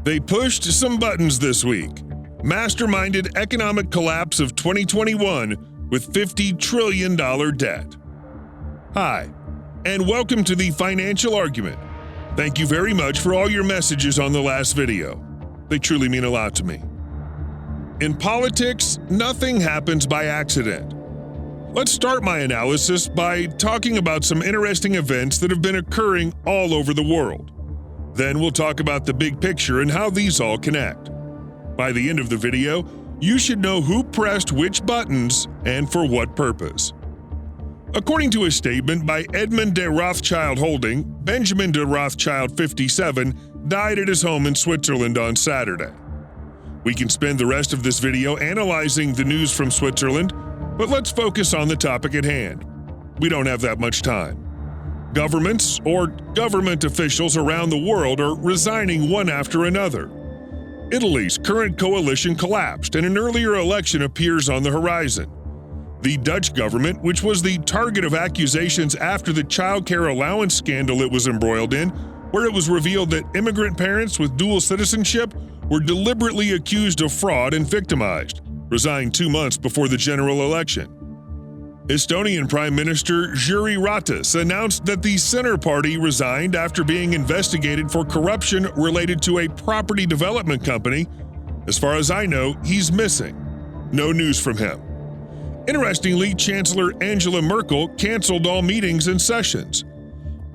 They pushed some buttons this week. Masterminded economic collapse of 2021 with $50 trillion debt. Hi, and welcome to the Financial Argument. Thank you very much for all your messages on the last video. They truly mean a lot to me. In politics, nothing happens by accident. Let's start my analysis by talking about some interesting events that have been occurring all over the world. Then we'll talk about the big picture and how these all connect. By the end of the video, you should know who pressed which buttons and for what purpose. According to a statement by Edmund de Rothschild Holding, Benjamin de Rothschild, 57, died at his home in Switzerland on Saturday. We can spend the rest of this video analyzing the news from Switzerland, but let's focus on the topic at hand. We don't have that much time. Governments or government officials around the world are resigning one after another. Italy's current coalition collapsed and an earlier election appears on the horizon. The Dutch government, which was the target of accusations after the child care allowance scandal it was embroiled in, where it was revealed that immigrant parents with dual citizenship were deliberately accused of fraud and victimized, resigned 2 months before the general election. Estonian Prime Minister Jüri Ratas announced that the Center Party resigned after being investigated for corruption related to a property development company. As far as I know, he's missing. No news from him. Interestingly, Chancellor Angela Merkel canceled all meetings and sessions.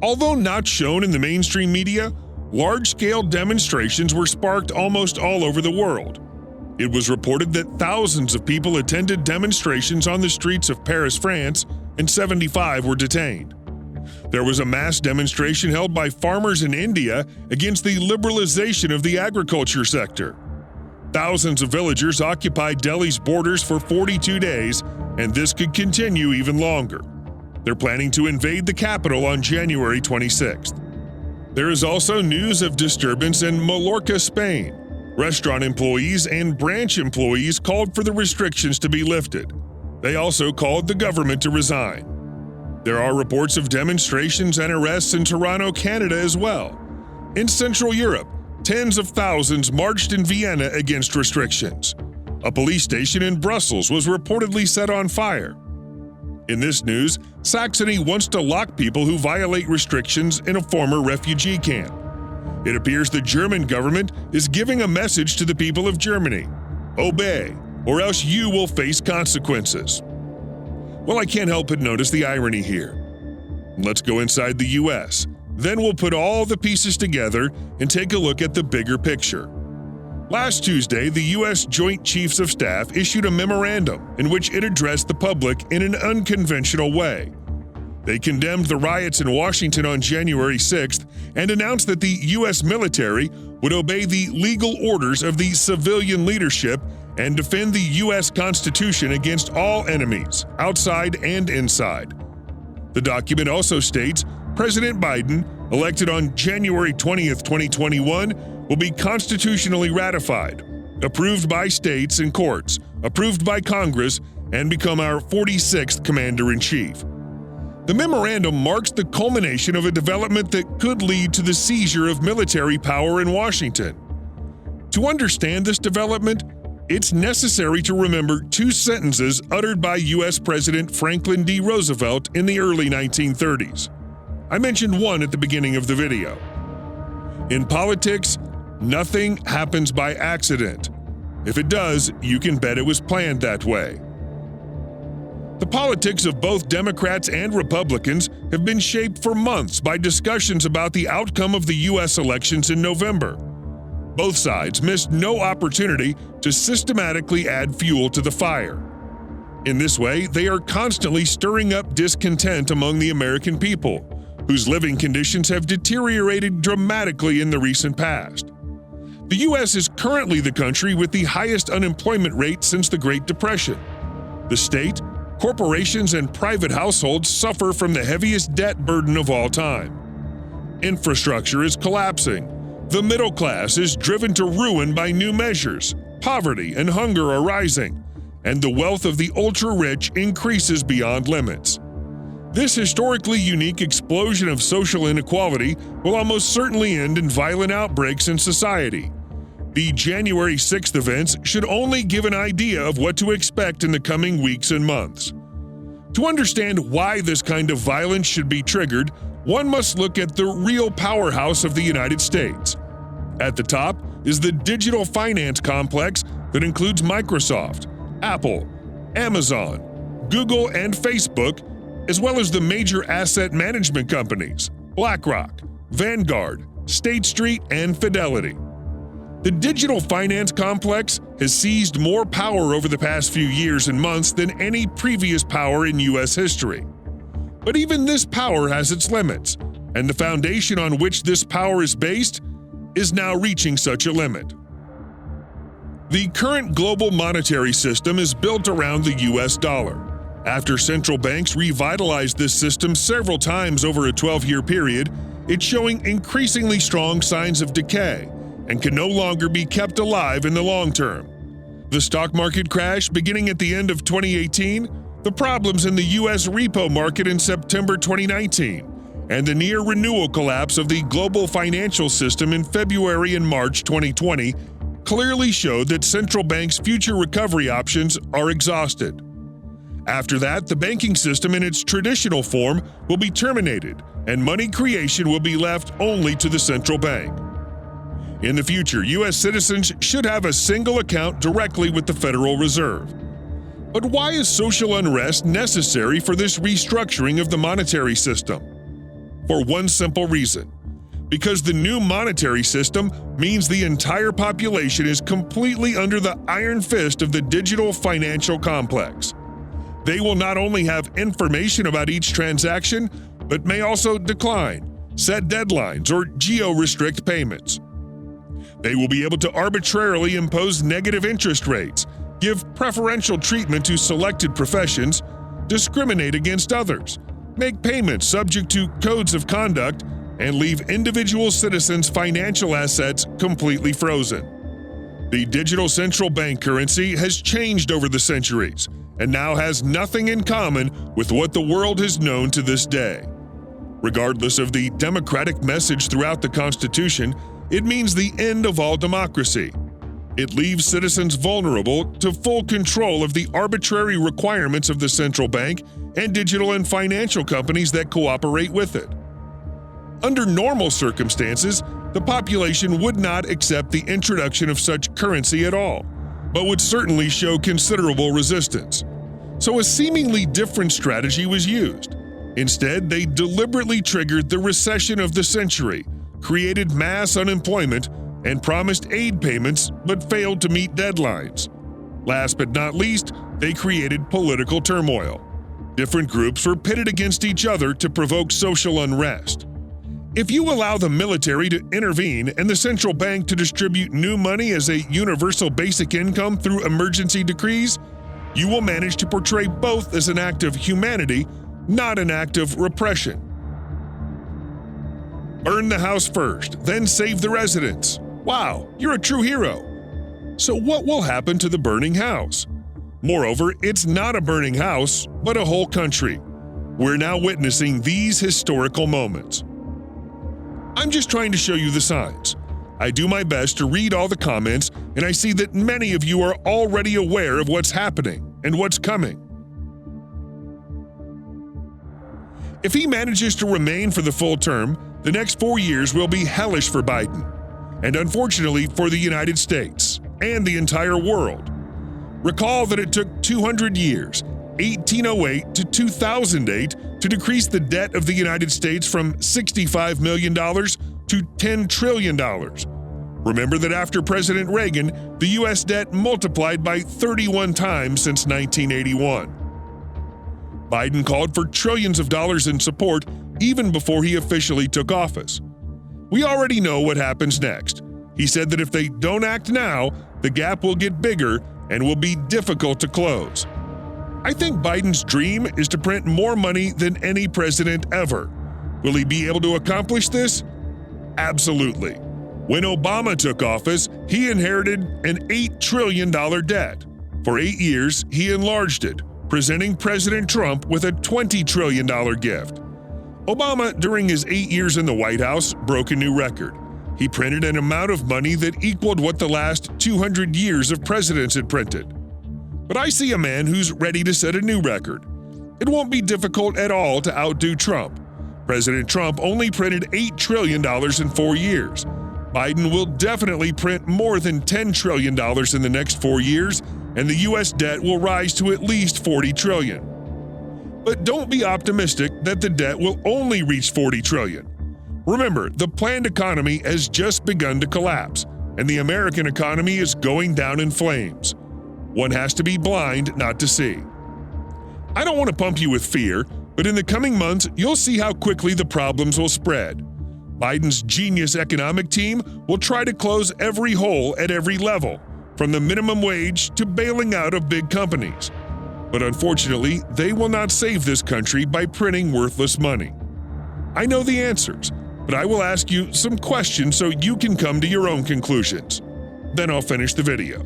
Although not shown in the mainstream media, large-scale demonstrations were sparked almost all over the world. It was reported that thousands of people attended demonstrations on the streets of Paris, France, and 75 were detained. There was a mass demonstration held by farmers in India against the liberalization of the agriculture sector. Thousands of villagers occupied Delhi's borders for 42 days, and this could continue even longer. They're planning to invade the capital on January 26th. There is also news of disturbance in Mallorca, Spain. Restaurant employees and branch employees called for the restrictions to be lifted. They also called the government to resign. There are reports of demonstrations and arrests in Toronto, Canada as well. In Central Europe, tens of thousands marched in Vienna against restrictions. A police station in Brussels was reportedly set on fire. In this news, Saxony wants to lock people who violate restrictions in a former refugee camp. It appears the German government is giving a message to the people of Germany: obey, or else you will face consequences. Well, I can't help but notice the irony here. Let's go inside the US. Then we'll put all the pieces together and take a look at the bigger picture. Last Tuesday, the U.S. Joint Chiefs of Staff issued a memorandum in which it addressed the public in an unconventional way. They condemned the riots in Washington on January 6th and announced that the U.S. military would obey the legal orders of the civilian leadership and defend the U.S. Constitution against all enemies, outside and inside. The document also states President Biden, elected on January 20th, 2021, will be constitutionally ratified, approved by states and courts, approved by Congress, and become our 46th Commander-in-Chief. The memorandum marks the culmination of a development that could lead to the seizure of military power in Washington. To understand this development, it's necessary to remember two sentences uttered by U.S. President Franklin D. Roosevelt in the early 1930s. I mentioned one at the beginning of the video. In politics, nothing happens by accident. If it does, you can bet it was planned that way. The politics of both Democrats and Republicans have been shaped for months by discussions about the outcome of the U.S. elections in November. Both sides missed no opportunity to systematically add fuel to the fire. In this way, they are constantly stirring up discontent among the American people, whose living conditions have deteriorated dramatically in the recent past. The U.S. is currently the country with the highest unemployment rate since the Great Depression. The state, corporations, and private households suffer from the heaviest debt burden of all time. Infrastructure is collapsing. The middle class is driven to ruin by new measures. Poverty and hunger are rising, and the wealth of the ultra-rich increases beyond limits. This historically unique explosion of social inequality will almost certainly end in violent outbreaks in society, The January 6th events should only give an idea of what to expect in the coming weeks and months. To understand why this kind of violence should be triggered, one must look at the real powerhouse of the United States. At the top is the digital finance complex that includes Microsoft, Apple, Amazon, Google, and Facebook, as well as the major asset management companies, BlackRock, Vanguard, State Street, and Fidelity. The digital finance complex has seized more power over the past few years and months than any previous power in U.S. history. But even this power has its limits, and the foundation on which this power is based is now reaching such a limit. The current global monetary system is built around the U.S. dollar. After central banks revitalized this system several times over a 12-year period, it's showing increasingly strong signs of decay and can no longer be kept alive in the long term. The stock market crash beginning at the end of 2018, the problems in the U.S. repo market in September 2019, and the near renewal collapse of the global financial system in February and March 2020 clearly showed that central banks' future recovery options are exhausted. After that, the banking system in its traditional form will be terminated, and money creation will be left only to the central bank. In the future, U.S. citizens should have a single account directly with the Federal Reserve. But why is social unrest necessary for this restructuring of the monetary system? For one simple reason: because the new monetary system means the entire population is completely under the iron fist of the digital financial complex. They will not only have information about each transaction, but may also decline, set deadlines, or geo-restrict payments. They will be able to arbitrarily impose negative interest rates, give preferential treatment to selected professions, discriminate against others, make payments subject to codes of conduct, and leave individual citizens' financial assets completely frozen. The digital central bank currency has changed over the centuries and now has nothing in common with what the world has known to this day. Regardless of the democratic message throughout the Constitution, it means the end of all democracy. It leaves citizens vulnerable to full control of the arbitrary requirements of the central bank and digital and financial companies that cooperate with it. Under normal circumstances, the population would not accept the introduction of such currency at all, but would certainly show considerable resistance. So a seemingly different strategy was used. Instead, they deliberately triggered the recession of the century, created mass unemployment, and promised aid payments but failed to meet deadlines. Last but not least, they created political turmoil. Different groups were pitted against each other to provoke social unrest. If you allow the military to intervene and the central bank to distribute new money as a universal basic income through emergency decrees, you will manage to portray both as an act of humanity, not an act of repression. Burn the house first, then save the residents. Wow, you're a true hero. So what will happen to the burning house? Moreover, it's not a burning house, but a whole country. We're now witnessing these historical moments. I'm just trying to show you the signs. I do my best to read all the comments, and I see that many of you are already aware of what's happening and what's coming. If he manages to remain for the full term, the next 4 years will be hellish for Biden, and unfortunately for the United States and the entire world. Recall that it took 200 years, 1808 to 2008, to decrease the debt of the United States from $65 million to $10 trillion. Remember that after President Reagan, the U.S. debt multiplied by 31 times since 1981. Biden called for trillions of dollars in support even before he officially took office. We already know what happens next. He said that if they don't act now, the gap will get bigger and will be difficult to close. I think Biden's dream is to print more money than any president ever. Will he be able to accomplish this? Absolutely. When Obama took office, he inherited an $8 trillion debt. For 8 years, he enlarged it, presenting President Trump with a $20 trillion gift. Obama, during his 8 years in the White House, broke a new record. He printed an amount of money that equaled what the last 200 years of presidents had printed. But I see a man who's ready to set a new record. It won't be difficult at all to outdo Trump. President Trump only printed $8 trillion in 4 years. Biden will definitely print more than $10 trillion in the next 4 years, and the U.S. debt will rise to at least $40 trillion. But don't be optimistic that the debt will only reach $40 trillion. Remember, the planned economy has just begun to collapse, and the American economy is going down in flames. One has to be blind not to see. I don't want to pump you with fear, but in the coming months, you'll see how quickly the problems will spread. Biden's genius economic team will try to close every hole at every level, from the minimum wage to bailing out of big companies. But unfortunately, they will not save this country by printing worthless money. I know the answers, but I will ask you some questions so you can come to your own conclusions. Then I'll finish the video.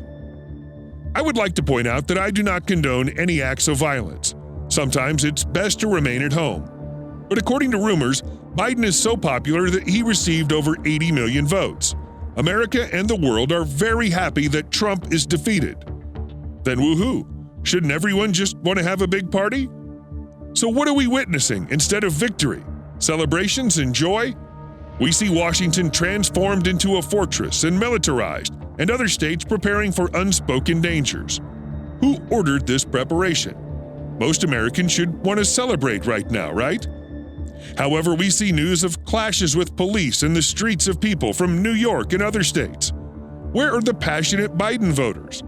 I would like to point out that I do not condone any acts of violence. Sometimes it's best to remain at home. But according to rumors, Biden is so popular that he received over 80 million votes. America and the world are very happy that Trump is defeated. Then woohoo! Shouldn't everyone just want to have a big party? So what are we witnessing instead of victory? Celebrations and joy? We see Washington transformed into a fortress and militarized, and other states preparing for unspoken dangers. Who ordered this preparation? Most Americans should want to celebrate right now, right? However, we see news of clashes with police in the streets of people from New York and other states. Where are the passionate Biden voters?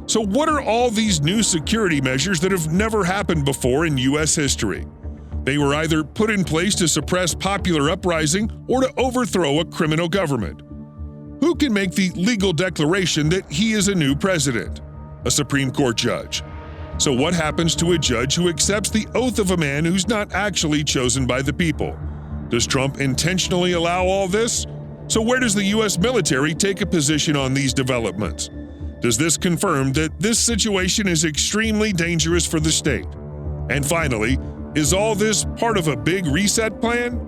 So what are all these new security measures that have never happened before in U.S. history? They were either put in place to suppress popular uprising or to overthrow a criminal government. Who can make the legal declaration that he is a new president? A Supreme Court judge. So what happens to a judge who accepts the oath of a man who's not actually chosen by the people? Does Trump intentionally allow all this? So where does the U.S. military take a position on these developments? Does this confirm that this situation is extremely dangerous for the state? And finally, is all this part of a big reset plan?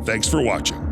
Thanks for watching.